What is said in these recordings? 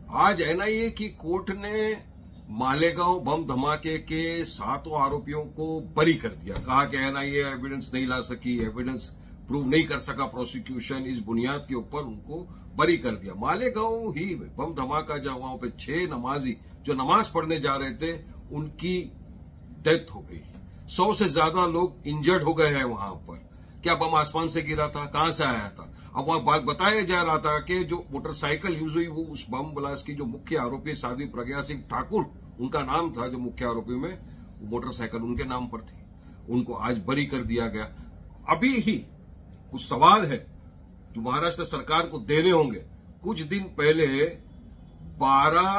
आज एनआईए की कोर्ट ने मालेगांव बम धमाके के 7 आरोपियों को बरी कर दिया। कहा कि एनआईए एविडेंस नहीं ला सकी, एविडेंस प्रूव नहीं कर सका प्रोसिक्यूशन, इस बुनियाद के ऊपर उनको बरी कर दिया। मालेगांव ही बम धमाका जब वहां पे 6 नमाजी जो नमाज पढ़ने जा रहे थे उनकी डेथ हो गई। 100 से ज्यादा लोग इंजर्ड हो गए हैं वहां पर। क्या बम आसमान से गिरा था? कहां से आया था? अब वहां बात बताया जा रहा था कि जो मोटरसाइकिल यूज हुई वो उस बम ब्लास्ट की जो मुख्य आरोपी साध्वी प्रज्ञा सिंह ठाकुर उनका नाम था, जो मुख्य आरोपी में वो मोटरसाइकिल उनके नाम पर थी। उनको आज बरी कर दिया गया। अभी ही कुछ सवाल है जो महाराष्ट्र सरकार को देने होंगे। कुछ दिन पहले 12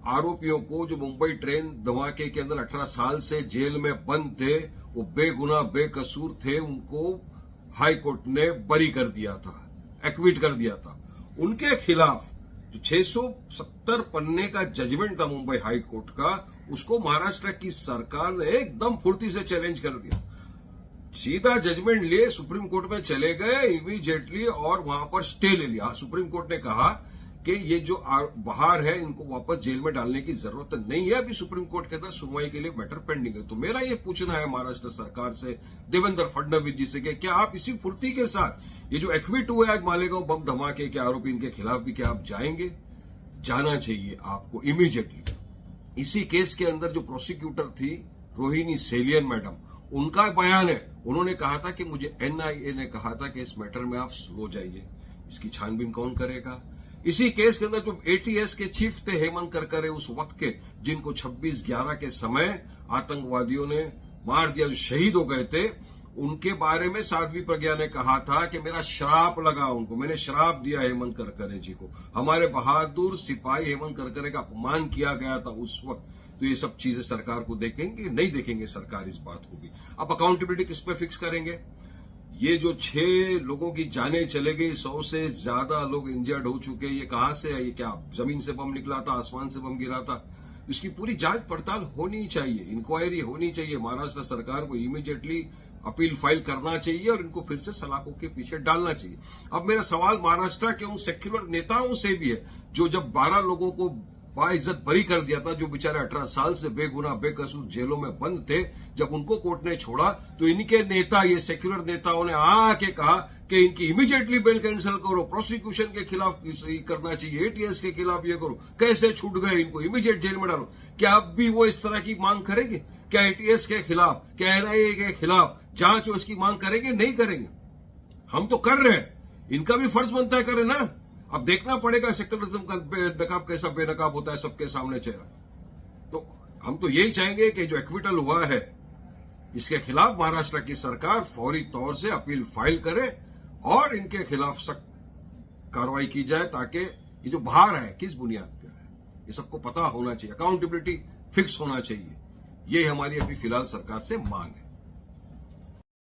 आरोपियों को जो मुंबई ट्रेन धमाके के अंदर 18 साल से जेल में बंद थे, वो बेगुनाह बेकसूर थे, उनको हाई कोर्ट ने बरी कर दिया था, एक्विट कर दिया था। उनके खिलाफ जो 670 पन्ने का जजमेंट था मुंबई हाई कोर्ट का, उसको महाराष्ट्र की सरकार ने एकदम फुर्ती से चैलेंज कर दिया। सीधा जजमेंट लिए सुप्रीम कोर्ट में चले गए इमीडिएटली और वहां पर स्टे ले लिया। सुप्रीम कोर्ट ने कहा कि ये जो बाहर है इनको वापस जेल में डालने की जरूरत नहीं है, अभी सुप्रीम कोर्ट के अंदर सुनवाई के लिए मैटर पेंडिंग है। तो मेरा ये पूछना है महाराष्ट्र सरकार से, देवेंद्र फडणवीस जी से, कि क्या आप इसी फुर्ती के साथ ये जो एक्विट हुए आज मालेगांव बम धमाके के आरोपी, इनके खिलाफ भी क्या आप जाएंगे? जाना चाहिए आपको इमीडिएटली। इसी केस के अंदर जो प्रोसिक्यूटर थी रोहिणी सेलियन मैडम, उनका बयान है, उन्होंने कहा था कि मुझे एनआईए ने कहा था कि इस मैटर में आप सो जाइए, इसकी छानबीन कौन करेगा? इसी केस के अंदर जो एटीएस के चीफ थे हेमंत करकरे उस वक्त के, जिनको 26/11 के समय आतंकवादियों ने मार दिया, जो शहीद हो गए थे, उनके बारे में साध्वी प्रज्ञा ने कहा था कि मेरा श्राप लगा उनको, मैंने श्राप दिया हेमंत करकरे जी को। हमारे बहादुर सिपाही हेमंत करकरे का अपमान किया गया था उस वक्त। तो ये सब चीजें सरकार को देखेंगे? नहीं देखेंगे सरकार इस बात को भी। अब अकाउंटेबिलिटी किस पे फिक्स करेंगे? ये जो 6 लोगों की जानें चले गई, 100 से ज्यादा लोग इंजर्ड हो चुके, ये कहां से है? ये क्या जमीन से बम निकला था, आसमान से बम गिरा था? इसकी पूरी जांच पड़ताल होनी चाहिए, इंक्वायरी होनी चाहिए। महाराष्ट्र सरकार को इमीडिएटली अपील फाइल करना चाहिए और इनको फिर से सलाखों के पीछे डालना चाहिए। अब मेरा सवाल महाराष्ट्र के उन सेक्युलर नेताओं से भी है जो जब 12 लोगों को बाइज्जत बरी कर दिया था, जो बेचारे 18 साल से बेगुनाह बेकसूर जेलों में बंद थे, जब उनको कोर्ट ने छोड़ा तो इनके नेता, ये सेक्युलर नेताओं ने आके कहा कि इनकी इमीडिएटली बेल कैंसिल करो, प्रोसिक्यूशन के खिलाफ करना चाहिए, एटीएस के खिलाफ ये करो। कैसे छूट गए? इनको इमीडिएट जेल में डालो। क्या अब भी वो इस तरह की मांग करेंगे? क्या एटीएस के खिलाफ, क्या एनआईए के खिलाफ जांच हो इसकी मांग करेंगे? नहीं करेंगे। हम तो कर रहे हैं, इनका भी फर्ज बनता है करें ना। अब देखना पड़ेगा सेक्युलरिज्म का बेनकाब कैसा बेनकाब होता है सबके सामने चेहरा। तो हम तो यही चाहेंगे कि जो एक्विटल हुआ है इसके खिलाफ महाराष्ट्र की सरकार फौरी तौर से अपील फाइल करे और इनके खिलाफ सख्त कार्रवाई की जाए, ताकि ये जो बाहर है किस बुनियाद पे है ये सबको पता होना चाहिए, अकाउंटेबिलिटी फिक्स होना चाहिए। ये हमारी अभी फिलहाल सरकार से मांग है।